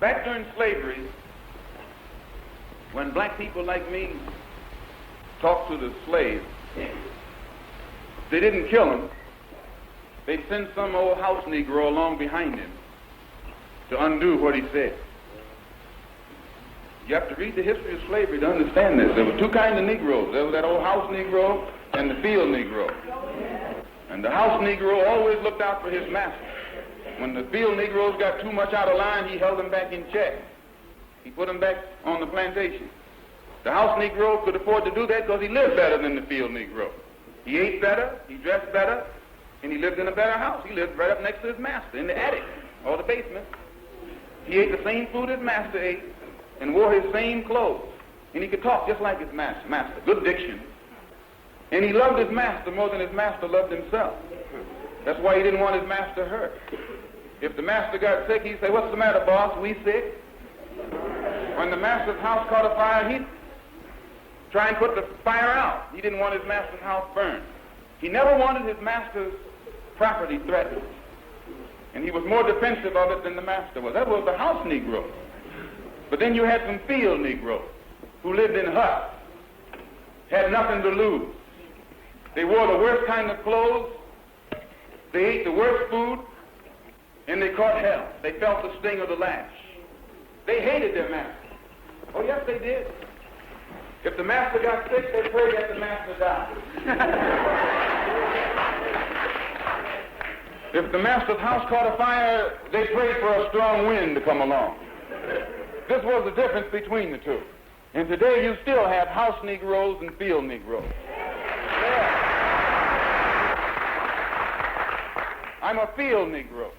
Back during slavery, when black people like me talked to the slaves, they didn't kill him. They'd send some old house Negro along behind him to undo what he said. You have to read the history of slavery to understand this. There were two kinds of Negroes. There was that old house Negro and the field Negro. And the house Negro always looked out for his master. When the field Negroes got too much out of line, he held them back in check. He put them back on the plantation. The house Negro could afford to do that because he lived better than the field Negro. He ate better, he dressed better, and he lived in a better house. He lived right up next to his master in the attic or the basement. He ate the same food his master ate and wore his same clothes. And he could talk just like his master. Good diction. And he loved his master more than his master loved himself. That's why he didn't want his master hurt. If the master got sick, he'd say, "What's the matter, boss? We sick?" When the master's house caught a fire, he'd try and put the fire out. He didn't want his master's house burned. He never wanted his master's property threatened. And he was more defensive of it than the master was. That was the house Negro. But then you had some field Negroes who lived in huts, had nothing to lose. They wore the worst kind of clothes, they ate the worst food, and they caught hell. They felt the sting of the lash. They hated their master. Oh, yes, they did. If the master got sick, they prayed that the master died. If the master's house caught a fire, they prayed for a strong wind to come along. This was the difference between the two. And today you still have house Negroes and field Negroes. Yeah. I'm a field Negro.